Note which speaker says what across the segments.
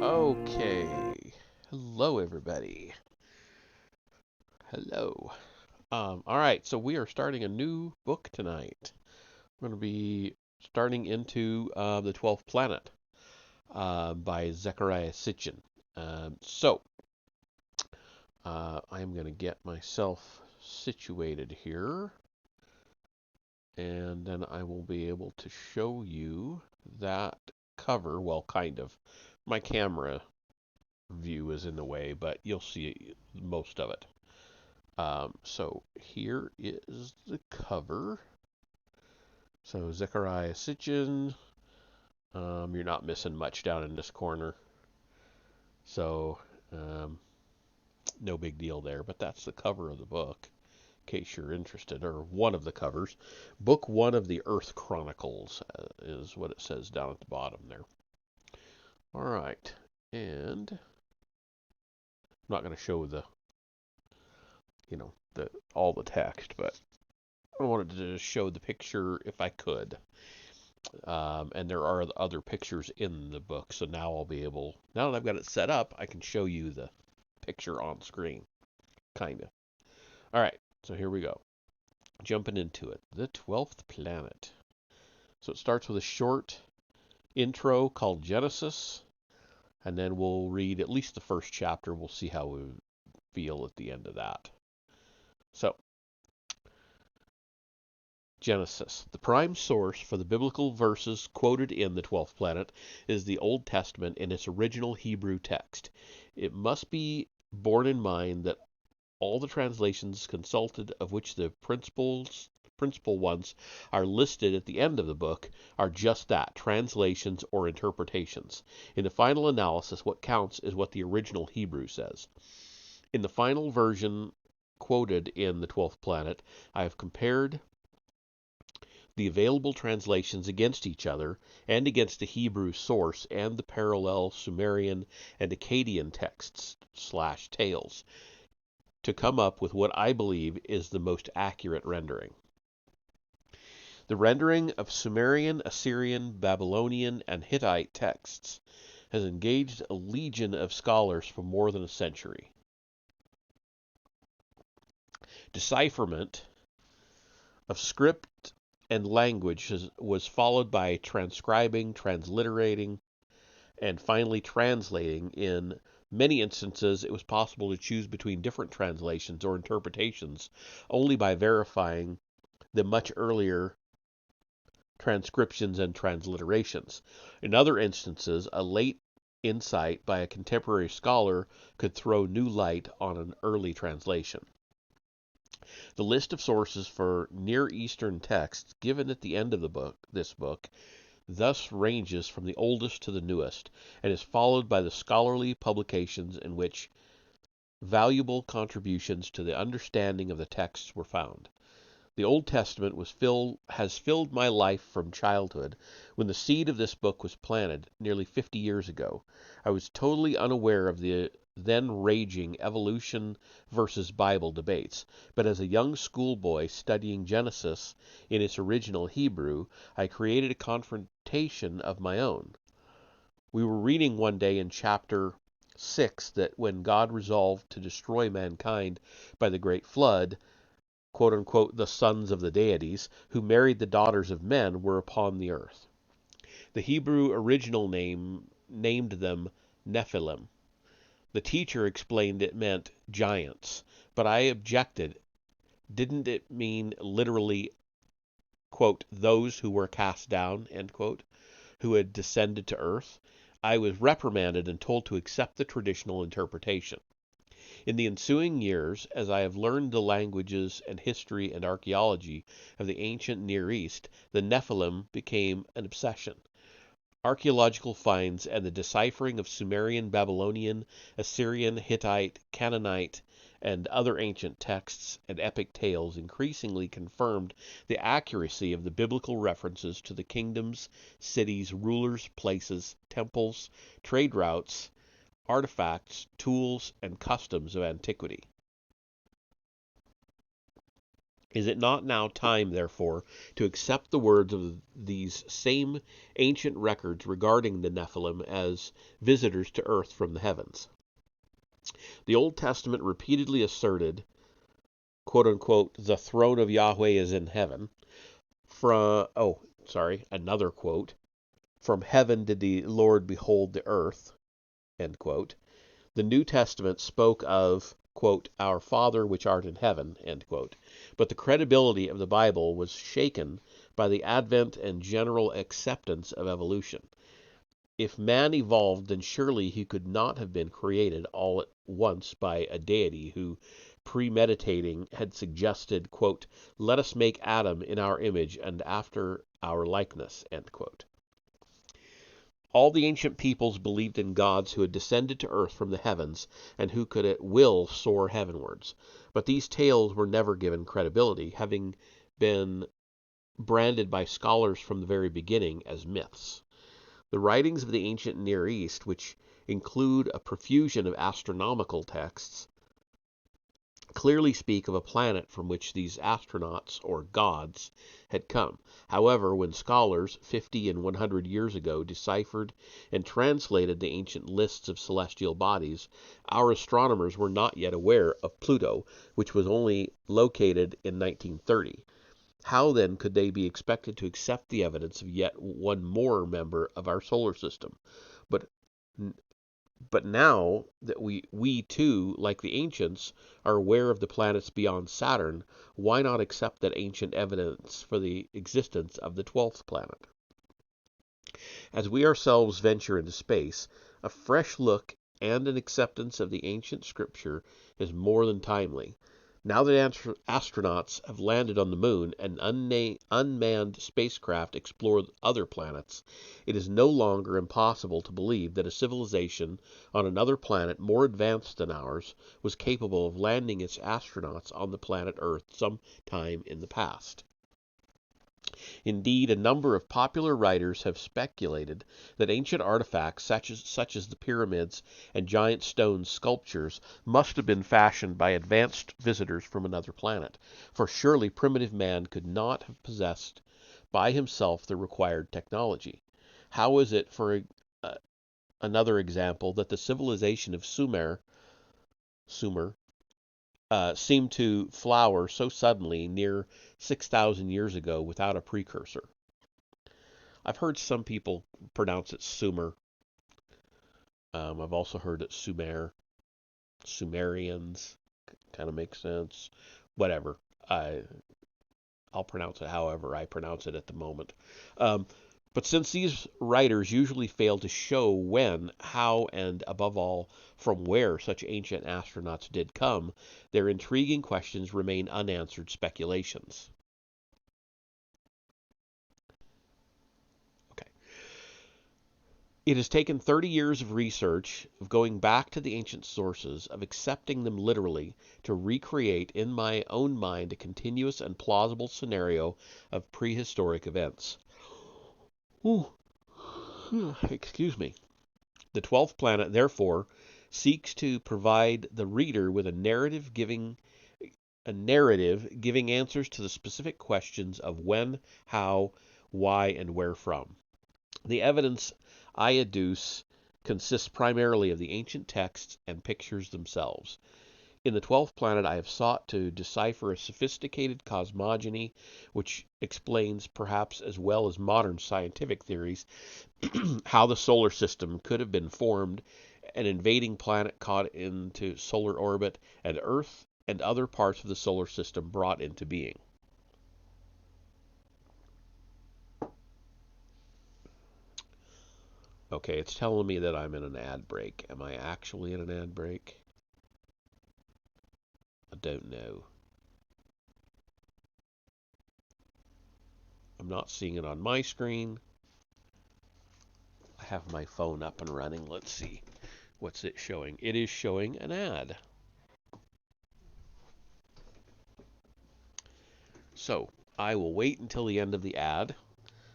Speaker 1: Okay. Hello, everybody. Hello. All right, so we are starting a new book tonight. We're going to be starting into The 12th Planet by Zecharia Sitchin. I'm going to get myself situated here, and then I will be able to show you that cover. Well, kind of. My camera view is in the way, but you'll see most of it. So here is the cover. So Zecharia Sitchin, you're not missing much down in this corner. So no big deal there, but that's the cover of the book, in case you're interested, or one of the covers. Book 1 of the Earth Chronicles is what it says down at the bottom there. All right, and I'm not going to show all the text, but I wanted to show the picture if I could. And there are other pictures in the book, so now now that I've got it set up, I can show you the picture on screen, kinda. All right, so here we go. Jumping into it. The 12th Planet. So it starts with a short intro called Genesis, and then we'll read at least the first chapter. We'll see how we feel at the end of that. So, Genesis. The prime source for the biblical verses quoted in the 12th Planet is the Old Testament in its original Hebrew text. It must be borne in mind that all the translations consulted, of which the principal ones are listed at the end of the book, are just that, translations or interpretations. In the final analysis, what counts is what the original Hebrew says. In the final version quoted in The 12th Planet, I have compared the available translations against each other and against the Hebrew source and the parallel Sumerian and Akkadian texts/tales to come up with what I believe is the most accurate rendering. The rendering of Sumerian, Assyrian, Babylonian, and Hittite texts has engaged a legion of scholars for more than a century. Decipherment of script and language was followed by transcribing, transliterating, and finally translating. In many instances, it was possible to choose between different translations or interpretations only by verifying the much earlier transcriptions and transliterations. In other instances, a late insight by a contemporary scholar could throw new light on an early translation. The list of sources for Near Eastern texts given at the end of this book, thus ranges from the oldest to the newest, and is followed by the scholarly publications in which valuable contributions to the understanding of the texts were found. The Old Testament has filled my life from childhood. When the seed of this book was planted nearly 50 years ago, I was totally unaware of the then raging evolution versus Bible debates. But as a young schoolboy studying Genesis in its original Hebrew, I created a confrontation of my own. We were reading one day in chapter 6 that when God resolved to destroy mankind by the great flood, quote-unquote, the sons of the deities, who married the daughters of men, were upon the earth. The Hebrew original named them Nephilim. The teacher explained it meant giants, but I objected. Didn't it mean literally, quote, those who were cast down, end quote, who had descended to earth? I was reprimanded and told to accept the traditional interpretation. In the ensuing years, as I have learned the languages and history and archaeology of the ancient Near East, the Nephilim became an obsession. Archaeological finds and the deciphering of Sumerian, Babylonian, Assyrian, Hittite, Canaanite, and other ancient texts and epic tales increasingly confirmed the accuracy of the biblical references to the kingdoms, cities, rulers, places, temples, trade routes, artifacts, tools, and customs of antiquity. Is it not now time, therefore, to accept the words of these same ancient records regarding the Nephilim as visitors to earth from the heavens? The Old Testament repeatedly asserted, quote-unquote, the throne of Yahweh is in heaven. Another quote, from heaven did the Lord behold the earth, end quote. The New Testament spoke of, quote, our Father which art in heaven, end quote. But the credibility of the Bible was shaken by the advent and general acceptance of evolution. If man evolved, then surely he could not have been created all at once by a deity who, premeditating, had suggested, quote, let us make Adam in our image and after our likeness, end quote. All the ancient peoples believed in gods who had descended to earth from the heavens and who could at will soar heavenwards. But these tales were never given credibility, having been branded by scholars from the very beginning as myths. The writings of the ancient Near East, which include a profusion of astronomical texts, clearly speak of a planet from which these astronauts, or gods, had come. However, when scholars 50 and 100 years ago deciphered and translated the ancient lists of celestial bodies, our astronomers were not yet aware of Pluto, which was only located in 1930. How then could they be expected to accept the evidence of yet one more member of our solar system? But now that we too, like the ancients, are aware of the planets beyond Saturn, why not accept that ancient evidence for the existence of the 12th planet? As we ourselves venture into space, a fresh look and an acceptance of the ancient scripture is more than timely. Now that astronauts have landed on the moon and unmanned spacecraft explore other planets, it is no longer impossible to believe that a civilization on another planet more advanced than ours was capable of landing its astronauts on the planet Earth some time in the past. Indeed, a number of popular writers have speculated that ancient artifacts such as the pyramids and giant stone sculptures must have been fashioned by advanced visitors from another planet, for surely primitive man could not have possessed by himself the required technology. How is it, for another example, that the civilization of Sumer seemed to flower so suddenly near 6,000 years ago without a precursor? I've heard some people pronounce it Sumer. I've also heard it Sumerians. Kind of makes sense. Whatever. I'll pronounce it however I pronounce it at the moment. Um, but since these writers usually fail to show when, how, and above all, from where such ancient astronauts did come, their intriguing questions remain unanswered speculations. Okay. It has taken 30 years of research, of going back to the ancient sources, of accepting them literally, to recreate in my own mind a continuous and plausible scenario of prehistoric events. Ooh, excuse me. The 12th planet, therefore, seeks to provide the reader with a narrative giving answers to the specific questions of when, how, why, and where from. The evidence I adduce consists primarily of the ancient texts and pictures themselves. In the 12th planet, I have sought to decipher a sophisticated cosmogony which explains, perhaps as well as modern scientific theories, how the solar system could have been formed, an invading planet caught into solar orbit, and Earth and other parts of the solar system brought into being. Okay, it's telling me that I'm in an ad break. Am I actually in an ad break? I don't know. I'm not seeing it on my screen. I have my phone up and running. Let's see. What's it showing? It is showing an ad. So, I will wait until the end of the ad.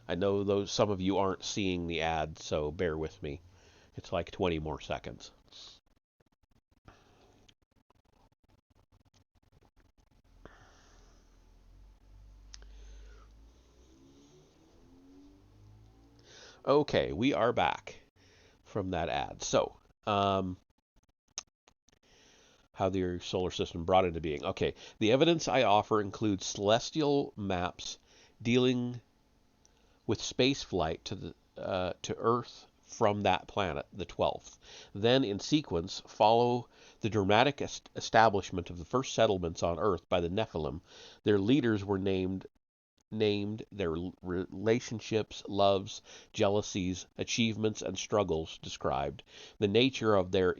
Speaker 1: I know some of you aren't seeing the ad, so bear with me. It's like 20 more seconds. Okay, we are back from that ad. So, how the solar system brought into being. Okay, the evidence I offer includes celestial maps dealing with space flight to Earth from that planet, the 12th. Then, in sequence, follow the dramatic establishment of the first settlements on Earth by the Nephilim. Their leaders were named, their relationships, loves, jealousies, achievements, and struggles described, the nature of their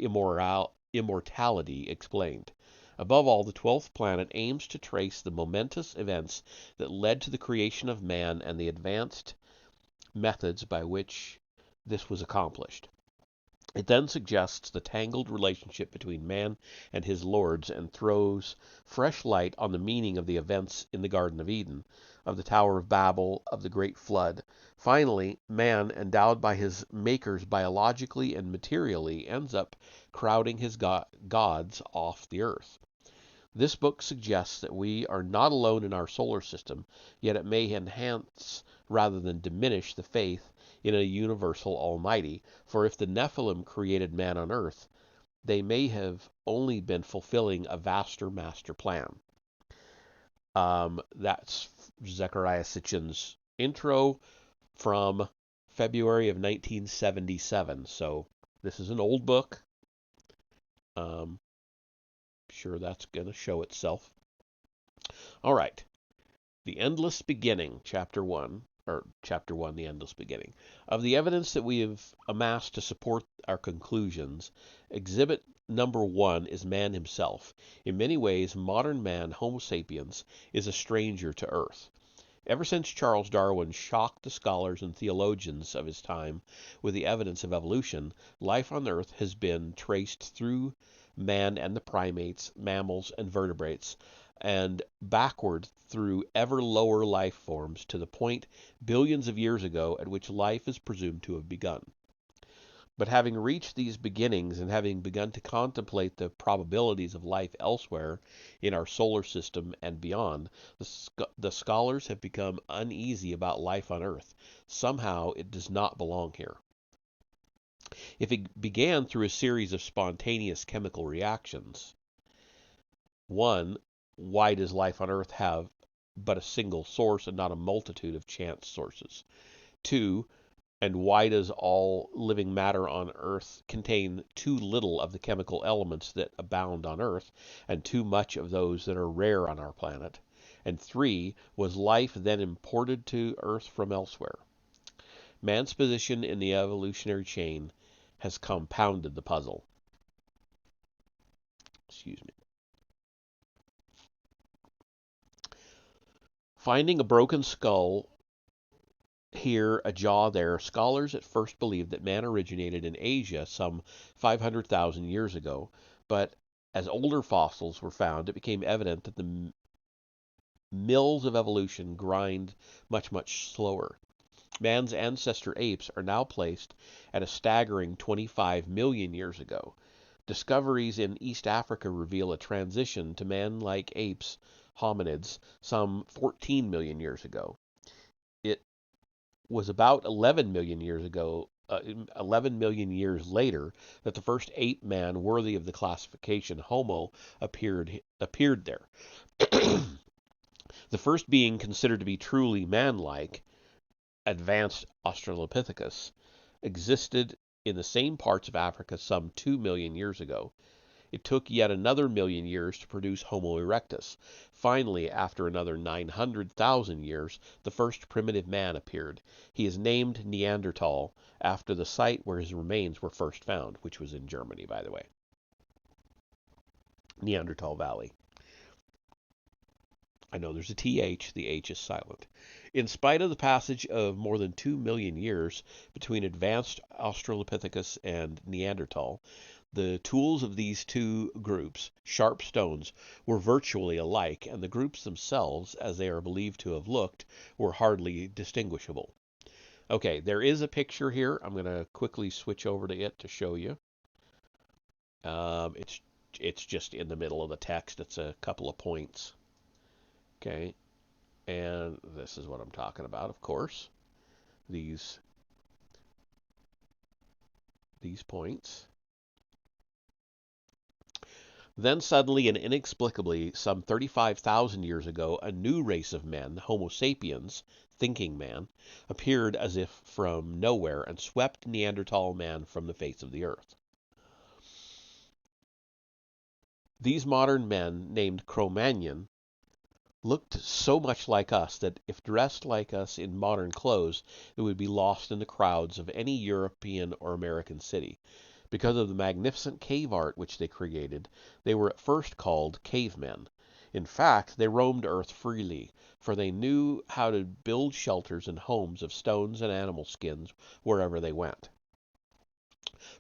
Speaker 1: immortality explained. Above all, the 12th planet aims to trace the momentous events that led to the creation of man and the advanced methods by which this was accomplished. It then suggests the tangled relationship between man and his lords and throws fresh light on the meaning of the events in the Garden of Eden, of the Tower of Babel, of the Great Flood. Finally, man, endowed by his makers biologically and materially, ends up crowding his gods off the earth. This book suggests that we are not alone in our solar system, yet it may enhance rather than diminish the faith in a universal Almighty, for if the Nephilim created man on earth, they may have only been fulfilling a vaster master plan. That's Zecharia Sitchin's intro from February of 1977. So this is an old book. Sure that's going to show itself. All right. The Endless Beginning, Chapter 1, The Endless Beginning. Of the evidence that we have amassed to support our conclusions, Exhibit number one is man himself. In many ways, modern man, Homo sapiens, is a stranger to Earth. Ever since Charles Darwin shocked the scholars and theologians of his time with the evidence of evolution, life on Earth has been traced through man and the primates, mammals, and vertebrates, and backward through ever lower life forms to the point billions of years ago at which life is presumed to have begun. But having reached these beginnings and having begun to contemplate the probabilities of life elsewhere in our solar system and beyond, the scholars have become uneasy about life on Earth. Somehow it does not belong here. If it began through a series of spontaneous chemical reactions, one, why does life on Earth have but a single source and not a multitude of chance sources? Two, and why does all living matter on Earth contain too little of the chemical elements that abound on Earth and too much of those that are rare on our planet? And three, was life then imported to Earth from elsewhere? Man's position in the evolutionary chain has compounded the puzzle. Excuse me. Finding a broken skull here, a jaw there, scholars at first believed that man originated in Asia some 500,000 years ago, but as older fossils were found, it became evident that the mills of evolution grind much, much slower. Man's ancestor apes are now placed at a staggering 25 million years ago. Discoveries in East Africa reveal a transition to man-like apes, hominids, some 14 million years ago. It was about 11 million years ago, 11 million years later, that the first ape man worthy of the classification Homo appeared there. The first being considered to be truly man-like, advanced Australopithecus, existed in the same parts of Africa some 2 million years ago. It took yet another million years to produce Homo erectus. Finally, after another 900,000 years, the first primitive man appeared. He is named Neanderthal, after the site where his remains were first found, which was in Germany, by the way. Neanderthal Valley. I know there's a TH, the H is silent. In spite of the passage of more than 2 million years between advanced Australopithecus and Neanderthal, the tools of these two groups, sharp stones, were virtually alike, and the groups themselves, as they are believed to have looked, were hardly distinguishable. Okay, there is a picture here. I'm going to quickly switch over to it to show you. It's just in the middle of the text. It's a couple of points. Okay, and this is what I'm talking about, of course. These points. Then suddenly and inexplicably, some 35,000 years ago, a new race of men, Homo sapiens, thinking man, appeared as if from nowhere and swept Neanderthal man from the face of the earth. These modern men, named Cro-Magnon, looked so much like us that if dressed like us in modern clothes, it would be lost in the crowds of any European or American city. Because of the magnificent cave art which they created, they were at first called cavemen. In fact, they roamed Earth freely, for they knew how to build shelters and homes of stones and animal skins wherever they went.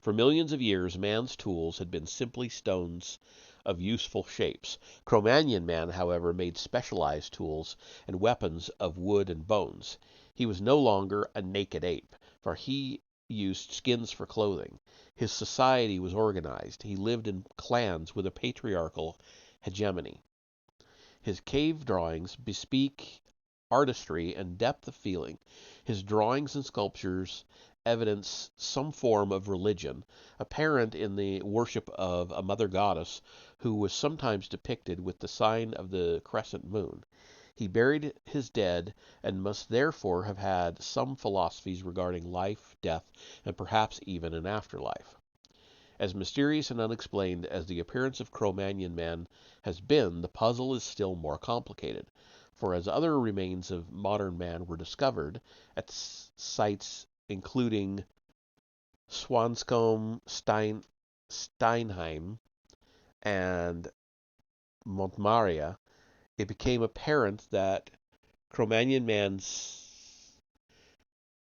Speaker 1: For millions of years, man's tools had been simply stones of useful shapes. Cro-Magnon man, however, made specialized tools and weapons of wood and bones. He was no longer a naked ape, for he used skins for clothing. His society was organized. He lived in clans with a patriarchal hegemony. His cave drawings bespeak artistry and depth of feeling. His drawings and sculptures evidence some form of religion, apparent in the worship of a mother goddess who was sometimes depicted with the sign of the crescent moon. He buried his dead and must therefore have had some philosophies regarding life, death, and perhaps even an afterlife. As mysterious and unexplained as the appearance of Cro-Magnon man has been, the puzzle is still more complicated. For as other remains of modern man were discovered at sites including Swanscombe, Steinheim and Montmaria, it became apparent that Cro-Magnon man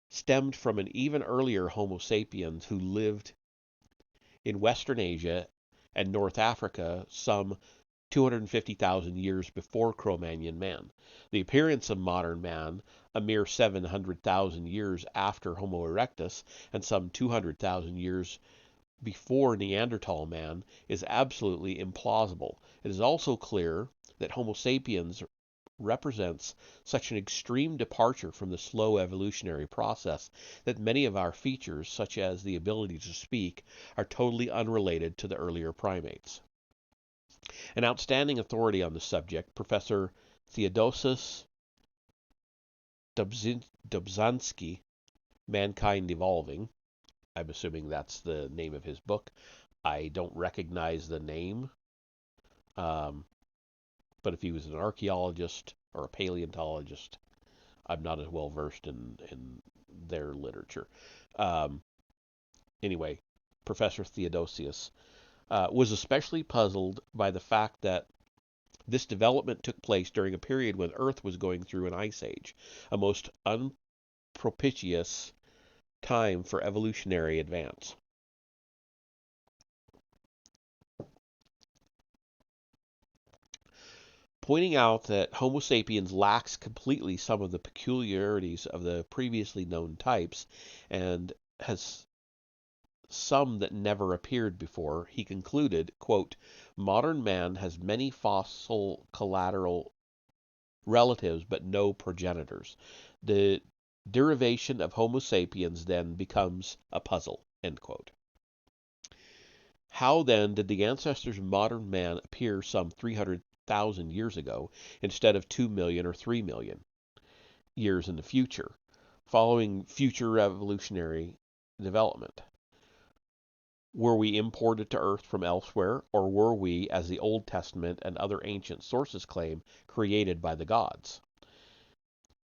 Speaker 1: stemmed from an even earlier Homo sapiens who lived in Western Asia and North Africa some 250,000 years before Cro-Magnon man. The appearance of modern man, a mere 700,000 years after Homo erectus and some 200,000 years before Neanderthal man, is absolutely implausible. It is also clear that Homo sapiens represents such an extreme departure from the slow evolutionary process that many of our features, such as the ability to speak, are totally unrelated to the earlier primates. An outstanding authority on the subject, Professor Theodosius Dobzhansky, Mankind Evolving, I'm assuming that's the name of his book. I don't recognize the name, but if he was an archaeologist or a paleontologist, I'm not as well versed in their literature. Um, anyway, Professor Theodosius was especially puzzled by the fact that this development took place during a period when Earth was going through an ice age, a most unpropitious time for evolutionary advance. Pointing out that Homo sapiens lacks completely some of the peculiarities of the previously known types and has some that never appeared before, he concluded, quote, modern man has many fossil collateral relatives but no progenitors. The derivation of Homo sapiens then becomes a puzzle, end quote. How then did the ancestors of modern man appear some 300,000 years ago instead of 2 million or 3 million years in the future, following future evolutionary development? Were we imported to Earth from elsewhere, or were we, as the Old Testament and other ancient sources claim, created by the gods?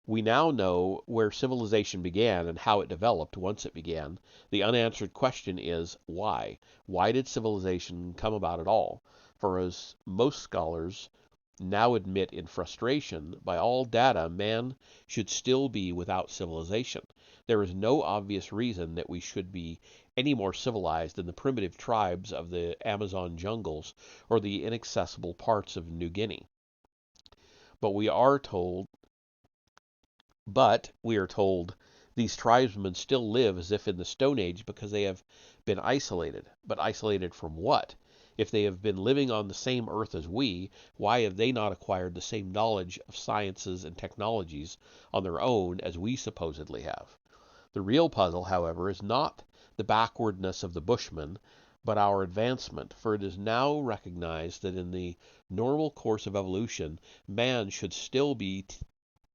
Speaker 1: We now know where civilization began and how it developed once it began. The unanswered question is, why? Why did civilization come about at all? For as most scholars now admit in frustration, by all data, man should still be without civilization. There is no obvious reason that we should be any more civilized than the primitive tribes of the Amazon jungles or the inaccessible parts of New Guinea. But we are told these tribesmen still live as if in the Stone Age because they have been isolated. But isolated from what? If they have been living on the same earth as we, why have they not acquired the same knowledge of sciences and technologies on their own as we supposedly have? The real puzzle, however, is not the backwardness of the Bushmen, but our advancement, for it is now recognized that in the normal course of evolution, man should still be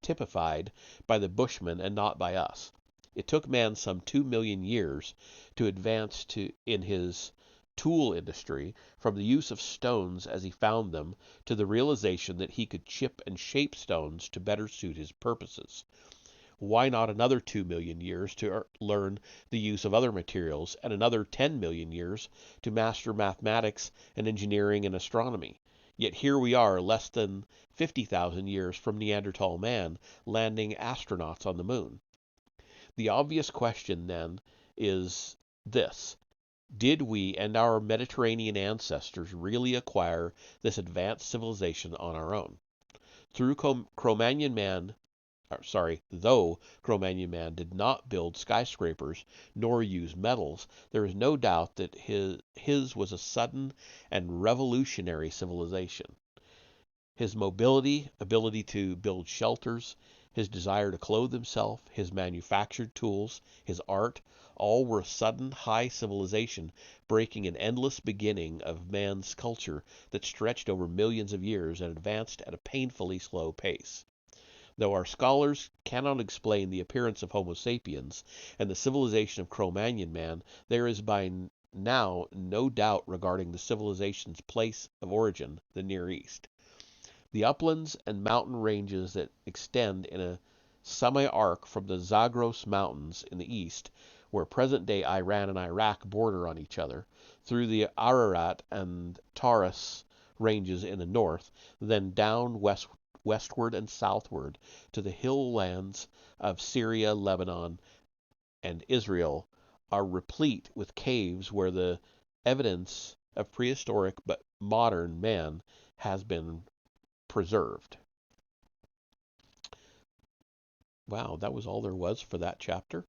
Speaker 1: typified by the Bushmen and not by us. It took man some 2 million years to advance in his tool industry from the use of stones as he found them to the realization that he could chip and shape stones to better suit his purposes. Why not another 2 million years to learn the use of other materials and another 10 million years to master mathematics and engineering and astronomy? Yet here we are, less than 50,000 years from Neanderthal man, landing astronauts on the moon. The obvious question, then, is this. Did we and our Mediterranean ancestors really acquire this advanced civilization on our own? Though Cro-Magnon man did not build skyscrapers nor use metals, there is no doubt that his was a sudden and revolutionary civilization. His mobility, ability to build shelters, his desire to clothe himself, his manufactured tools, his art, all were a sudden high civilization breaking an endless beginning of man's culture that stretched over millions of years and advanced at a painfully slow pace. Though our scholars cannot explain the appearance of Homo sapiens and the civilization of Cro-Magnon man, there is by now no doubt regarding the civilization's place of origin, the Near East. The uplands and mountain ranges that extend in a semi-arc from the Zagros Mountains in the east, where present-day Iran and Iraq border on each other, through the Ararat and Taurus ranges in the north, then down westward and southward to the hill lands of Syria, Lebanon, and Israel, are replete with caves where the evidence of prehistoric but modern man has been preserved. Wow, that was all there was for that chapter?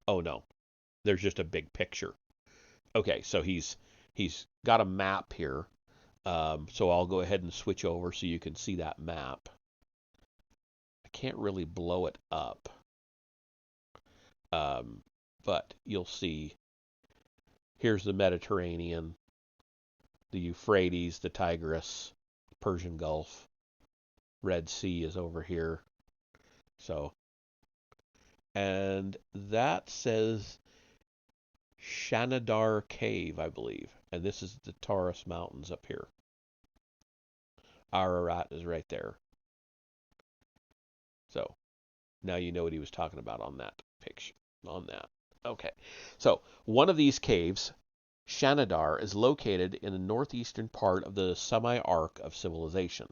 Speaker 1: Oh no, there's just a big picture. Okay, so he's got a map here. So I'll go ahead and switch over so you can see that map. I can't really blow it up, but you'll see. Here's the Mediterranean, the Euphrates, the Tigris, Persian Gulf, Red Sea is over here. So, and that says Shanidar Cave, I believe. And this is the Taurus Mountains up here. Ararat is right there. So, now you know what he was talking about on that picture. On that. Okay. So, one of these caves, Shanidar, is located in the northeastern part of the semi-arc of civilization.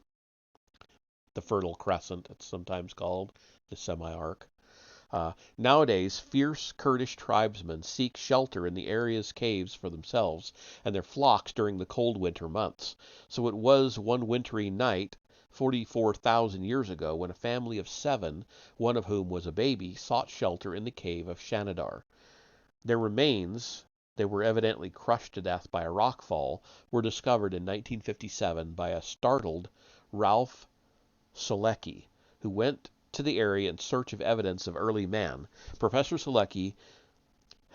Speaker 1: The Fertile Crescent, it's sometimes called, the semi-arc. Nowadays, fierce Kurdish tribesmen seek shelter in the area's caves for themselves and their flocks during the cold winter months. So it was one wintry night, 44,000 years ago, when a family of 7, one of whom was a baby, sought shelter in the cave of Shanidar. Their remains, they were evidently crushed to death by a rockfall, were discovered in 1957 by a startled Ralph Selecki, who went to the area in search of evidence of early man. Professor Selecki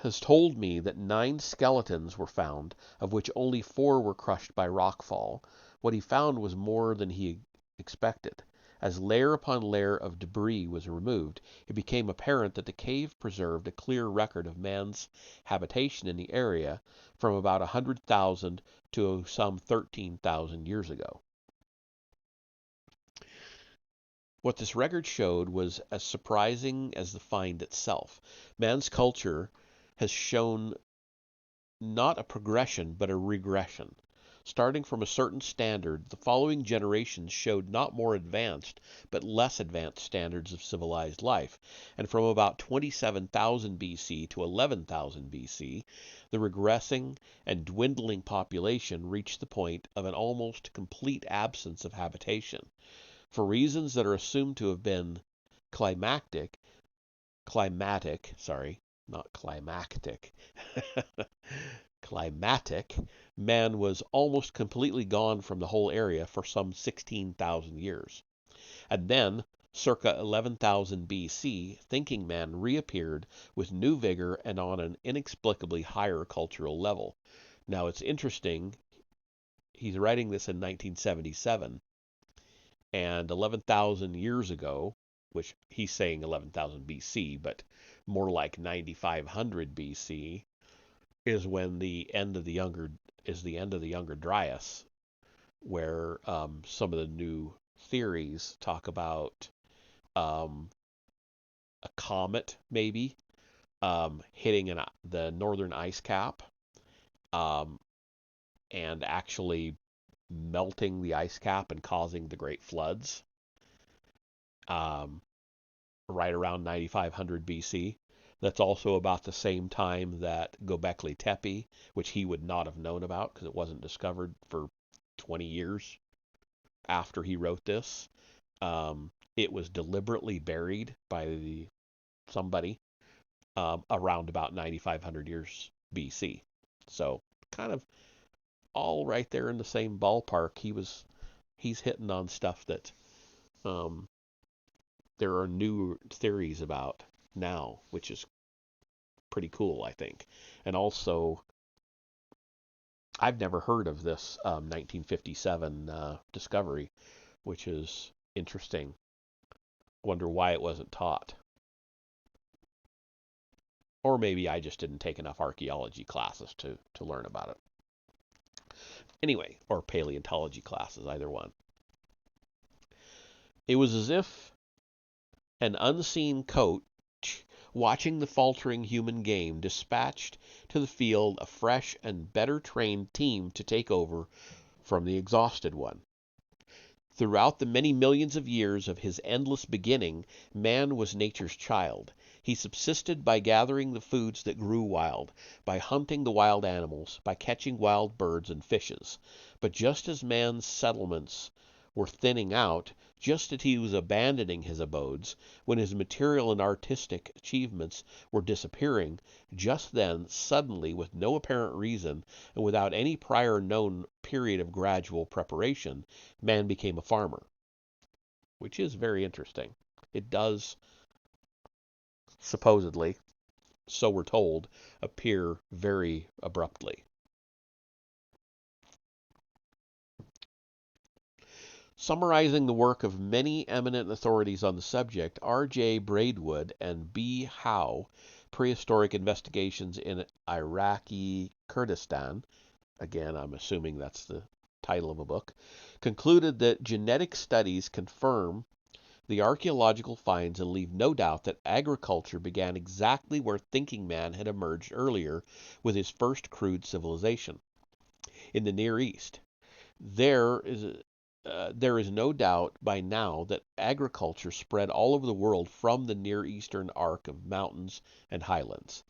Speaker 1: has told me that 9 skeletons were found, of which only 4 were crushed by rockfall. What he found was more than he expected. As layer upon layer of debris was removed, it became apparent that the cave preserved a clear record of man's habitation in the area from about 100,000 to some 13,000 years ago. What this record showed was as surprising as the find itself. Man's culture has shown not a progression, but a regression. Starting from a certain standard, the following generations showed not more advanced, but less advanced standards of civilized life. And from about 27,000 BC to 11,000 BC, the regressing and dwindling population reached the point of an almost complete absence of habitation. For reasons that are assumed to have been climatic, not climactic, climatic, man was almost completely gone from the whole area for some 16,000 years. And then, circa 11,000 BC, thinking man reappeared with new vigor and on an inexplicably higher cultural level. Now, it's interesting, he's writing this in 1977, and 11,000 years ago, which he's saying 11,000 BC, but more like 9,500 BC, is when the end of the younger Dryas, where some of the new theories talk about a comet maybe hitting the northern ice cap and actually melting the ice cap and causing the great floods right around 9,500 BC. That's also about the same time that Göbekli Tepe, which he would not have known about because it wasn't discovered for 20 years after he wrote this. It was deliberately buried by somebody around about 9,500 years BC. So kind of all right there in the same ballpark. He's hitting on stuff that there are new theories about now, which is pretty cool, I think. And also, I've never heard of this 1957 discovery, which is interesting. Wonder why it wasn't taught. Or maybe I just didn't take enough archaeology classes to learn about it. Anyway, or paleontology classes, either one. It was as if an unseen coach watching the faltering human game dispatched to the field a fresh and better trained team to take over from the exhausted one. Throughout the many millions of years of his endless beginning, man was nature's child. He subsisted by gathering the foods that grew wild, by hunting the wild animals, by catching wild birds and fishes. But just as man's settlements were thinning out, just as he was abandoning his abodes, when his material and artistic achievements were disappearing, just then, suddenly, with no apparent reason, and without any prior known period of gradual preparation, man became a farmer, which is very interesting. It does, supposedly, so we're told, appear very abruptly. Summarizing the work of many eminent authorities on the subject, R.J. Braidwood and B. Howe, Prehistoric Investigations in Iraqi Kurdistan, again, I'm assuming that's the title of a book, concluded that genetic studies confirm the archaeological finds and leave no doubt that agriculture began exactly where thinking man had emerged earlier with his first crude civilization, in the Near East. There is no doubt by now that agriculture spread all over the world from the Near Eastern arc of mountains and highlands.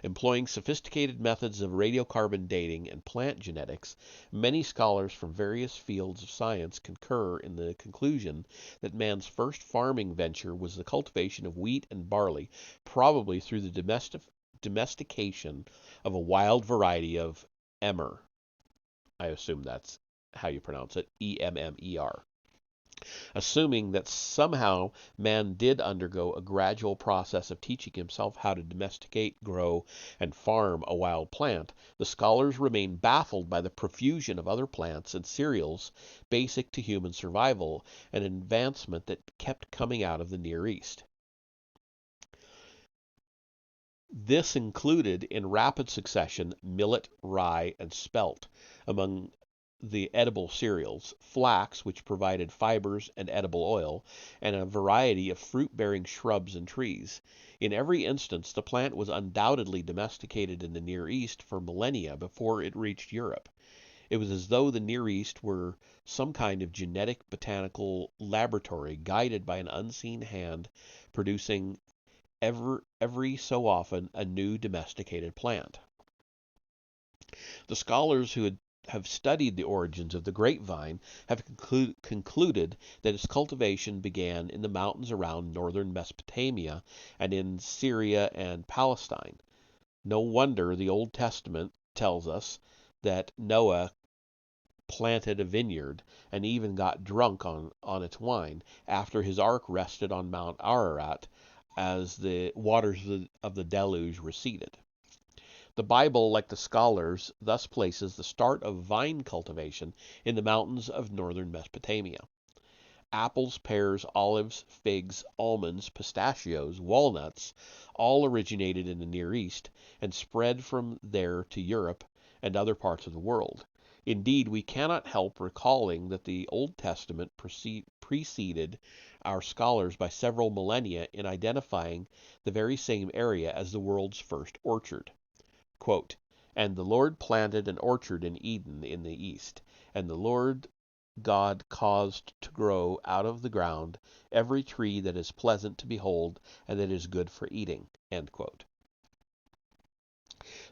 Speaker 1: Employing sophisticated methods of radiocarbon dating and plant genetics, many scholars from various fields of science concur in the conclusion that man's first farming venture was the cultivation of wheat and barley, probably through the domestication of a wild variety of emmer. I assume that's how you pronounce it, Emmer. Assuming that somehow man did undergo a gradual process of teaching himself how to domesticate, grow, and farm a wild plant, the scholars remain baffled by the profusion of other plants and cereals basic to human survival, an advancement that kept coming out of the Near East. This included in rapid succession millet, rye, and spelt among the edible cereals, flax, which provided fibers and edible oil, and a variety of fruit-bearing shrubs and trees. In every instance, the plant was undoubtedly domesticated in the Near East for millennia before it reached Europe. It was as though the Near East were some kind of genetic botanical laboratory guided by an unseen hand, producing every so often a new domesticated plant. The scholars who have studied the origins of the grapevine have concluded that its cultivation began in the mountains around northern Mesopotamia and in Syria and Palestine. No wonder the Old Testament tells us that Noah planted a vineyard and even got drunk on its wine after his ark rested on Mount Ararat as the waters of the deluge receded. The Bible, like the scholars, thus places the start of vine cultivation in the mountains of northern Mesopotamia. Apples, pears, olives, figs, almonds, pistachios, walnuts, all originated in the Near East and spread from there to Europe and other parts of the world. Indeed, we cannot help recalling that the Old Testament preceded our scholars by several millennia in identifying the very same area as the world's first orchard. Quote, "And the Lord planted an orchard in Eden in the east, and the Lord God caused to grow out of the ground every tree that is pleasant to behold and that is good for eating." End quote.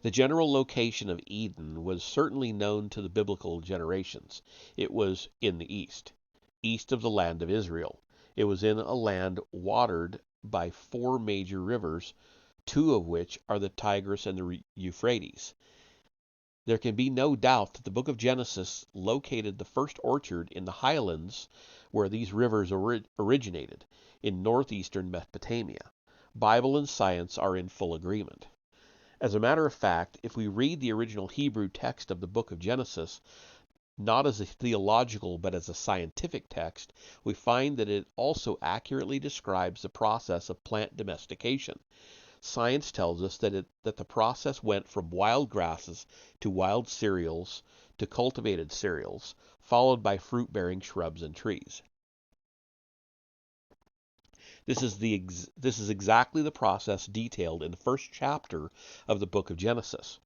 Speaker 1: The general location of Eden was certainly known to the biblical generations. It was in the east of the land of Israel. It was in a land watered by four major rivers, two of which are the Tigris and the Euphrates. There can be no doubt that the book of Genesis located the first orchard in the highlands where these rivers originated, in northeastern Mesopotamia. Bible and science are in full agreement. As a matter of fact, if we read the original Hebrew text of the book of Genesis, not as a theological but as a scientific text, we find that it also accurately describes the process of plant domestication. Science tells us that the process went from wild grasses to wild cereals to cultivated cereals, followed by fruit-bearing shrubs and trees. This is exactly the process detailed in the first chapter of the book of Genesis.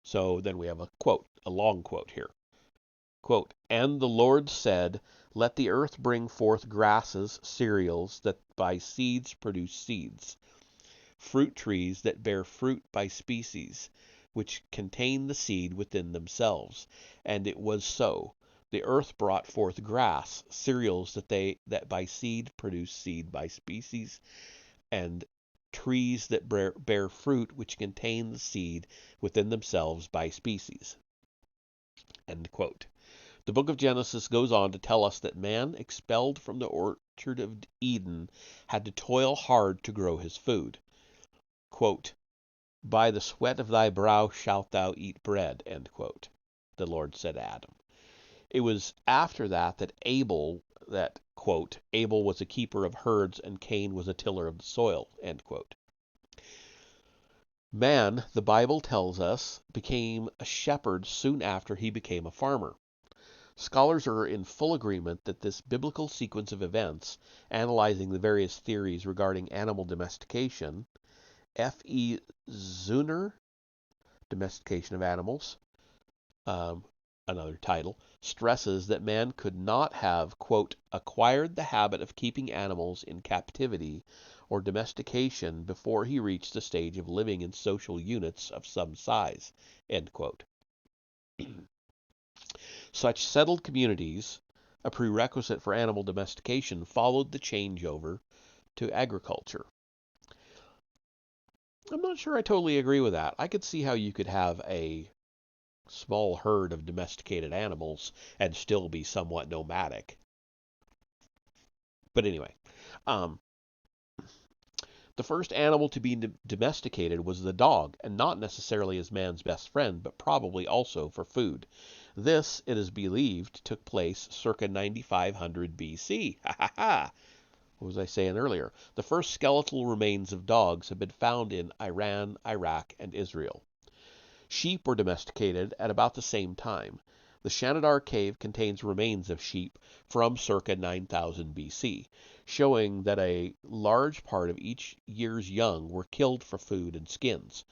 Speaker 1: So then we have a quote, a long quote here. Quote, "And the Lord said, Let the earth bring forth grasses, cereals that by seeds produce seeds, fruit trees that bear fruit by species, which contain the seed within themselves. And it was so. The earth brought forth grass, cereals that by seed produce seed by species, and trees that bear fruit which contain the seed within themselves by species." End quote. The book of Genesis goes on to tell us that man, expelled from the orchard of Eden, had to toil hard to grow his food. Quote, "By the sweat of thy brow shalt thou eat bread," end quote, the Lord said to Adam. It was after that quote, "Abel was a keeper of herds and Cain was a tiller of the soil," end quote. Man, the Bible tells us, became a shepherd soon after he became a farmer. Scholars are in full agreement that this biblical sequence of events, analyzing the various theories regarding animal domestication, F.E. Zuner, Domestication of Animals, another title, stresses that man could not have, quote, "acquired the habit of keeping animals in captivity or domestication before he reached the stage of living in social units of some size," end quote. Such settled communities, a prerequisite for animal domestication, followed the changeover to agriculture. I'm not sure I totally agree with that. I could see how you could have a small herd of domesticated animals and still be somewhat nomadic. But anyway, um, the first animal to be domesticated was the dog, and not necessarily as man's best friend, but probably also for food. This, it is believed, took place circa 9500 BC. Ha ha ha! What was I saying earlier? The first skeletal remains of dogs have been found in Iran, Iraq, and Israel. Sheep were domesticated at about the same time. The Shanidar cave contains remains of sheep from circa 9000 BC, showing that a large part of each year's young were killed for food and skins.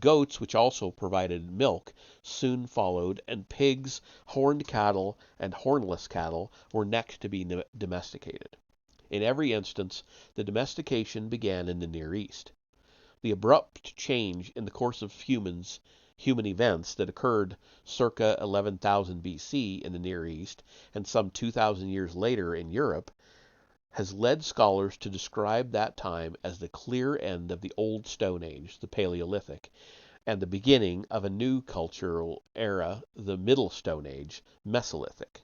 Speaker 1: Goats, which also provided milk, soon followed, and pigs, horned cattle, and hornless cattle were next to be domesticated. In every instance, the domestication began in the Near East. The abrupt change in the course of human events that occurred circa 11,000 BC in the Near East and some 2,000 years later in Europe has led scholars to describe that time as the clear end of the Old Stone Age, the Paleolithic, and the beginning of a new cultural era, the Middle Stone Age, Mesolithic.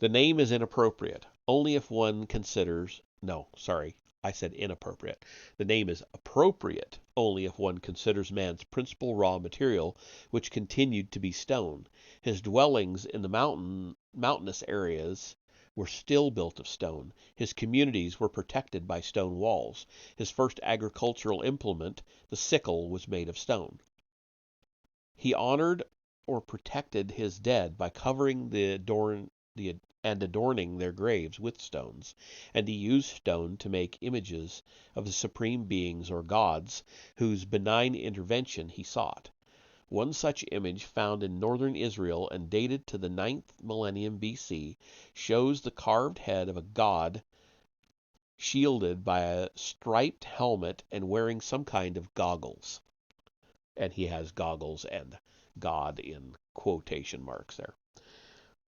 Speaker 1: The name is inappropriate only if one considers, no, sorry, I said inappropriate. The name is appropriate only if one considers man's principal raw material, which continued to be stone. His dwellings in the mountainous areas were still built of stone. His communities were protected by stone walls. His first agricultural implement, the sickle, was made of stone. He honored or protected his dead by covering and adorning their graves with stones, and he used stone to make images of the supreme beings or gods whose benign intervention he sought. One such image, found in northern Israel and dated to the 9th millennium BC, shows the carved head of a god shielded by a striped helmet and wearing some kind of goggles. And he has goggles and God in quotation marks there.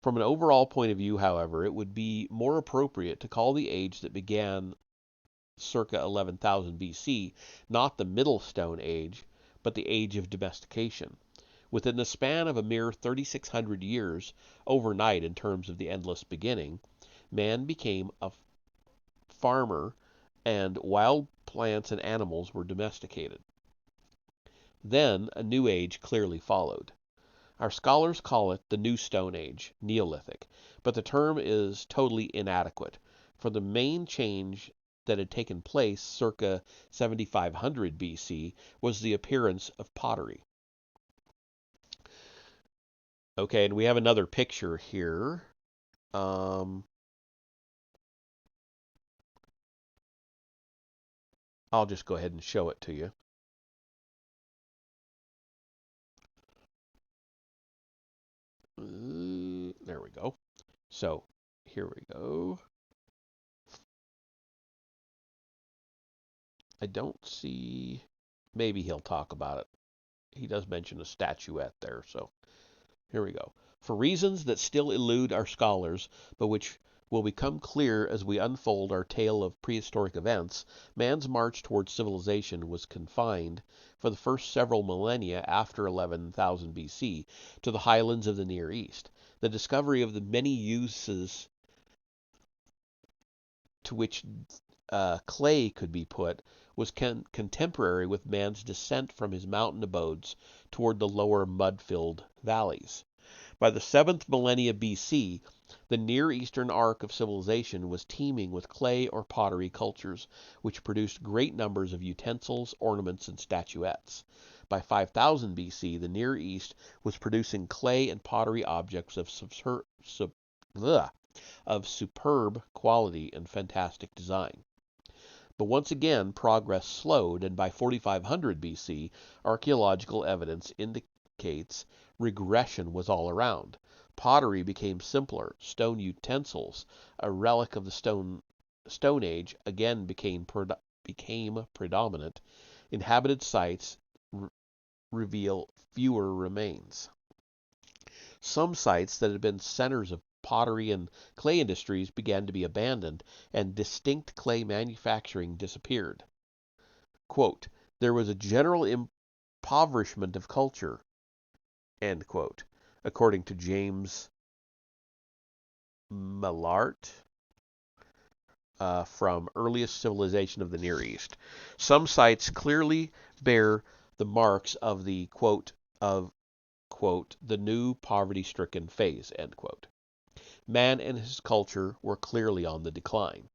Speaker 1: From an overall point of view, however, it would be more appropriate to call the age that began circa 11,000 BC not the Middle Stone Age, but the Age of Domestication. Within the span of a mere 3,600 years, overnight in terms of the endless beginning, man became a farmer and wild plants and animals were domesticated. Then a new age clearly followed. Our scholars call it the New Stone Age, Neolithic, but the term is totally inadequate, for the main change that had taken place circa 7500 BC was the appearance of pottery. Okay, and we have another picture here. I'll just go ahead and show it to you. There we go. So here we go. I don't see. Maybe he'll talk about it. He does mention a statuette there, so here we go. For reasons that still elude our scholars, but which will become clear as we unfold our tale of prehistoric events, man's march towards civilization was confined, for the first several millennia after 11,000 BC, to the highlands of the Near East. The discovery of the many uses to which clay could be put was contemporary with man's descent from his mountain abodes toward the lower mud-filled valleys. By the 7th millennia BC, the Near Eastern arc of civilization was teeming with clay or pottery cultures, which produced great numbers of utensils, ornaments, and statuettes. By 5000 BC, the Near East was producing clay and pottery objects of superb quality and fantastic design. But once again, progress slowed, and by 4500 BC, archaeological evidence indicates regression was all around. Pottery became simpler. Stone utensils, a relic of the Stone Age, again became predominant. Inhabited sites reveal fewer remains. Some sites that had been centers of pottery and clay industries began to be abandoned, and distinct clay manufacturing disappeared. Quote, there was a general impoverishment of culture, end quote, according to James Malart from Earliest Civilization of the Near East. Some sites clearly bear the marks of the quote, the new poverty-stricken phase, end quote. Man and his culture were clearly on the decline.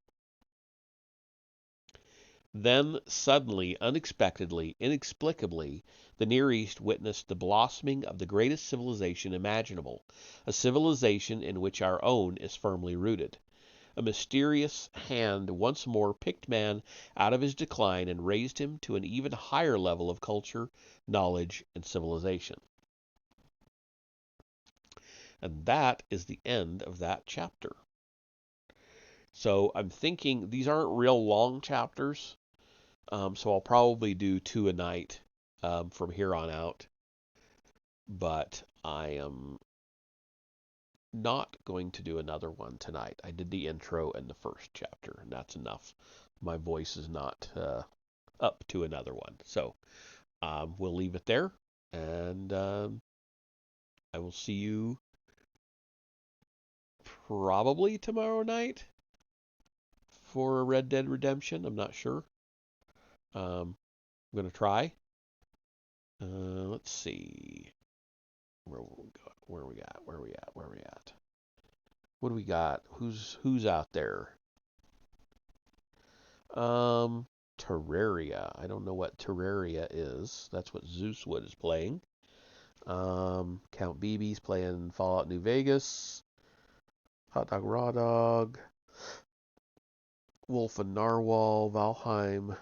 Speaker 1: Then, suddenly, unexpectedly, inexplicably, the Near East witnessed the blossoming of the greatest civilization imaginable, a civilization in which our own is firmly rooted. A mysterious hand once more picked man out of his decline and raised him to an even higher level of culture, knowledge, and civilization. And that is the end of that chapter. So I'm thinking these aren't real long chapters, so I'll probably do 2 a night from here on out. But I am not going to do another one tonight. I did the intro and the first chapter, and that's enough. My voice is not up to another one. So we'll leave it there, and I will see you probably tomorrow night for Red Dead Redemption. I'm not sure. I'm going to try. Let's see. Where we at? Where we at? What do we got? Who's out there? Terraria. I don't know what Terraria is. That's what Zeuswood is playing. Count BB's playing Fallout New Vegas. Hot Dog Raw Dog. Wolf and Narwhal. Valheim.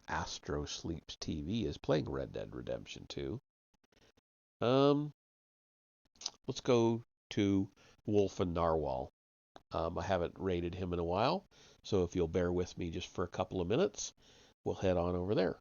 Speaker 1: Astro Sleeps TV is playing Red Dead Redemption 2. Let's go to Wolf and Narwhal. I haven't rated him in a while, so if you'll bear with me just for a couple of minutes, we'll head on over there.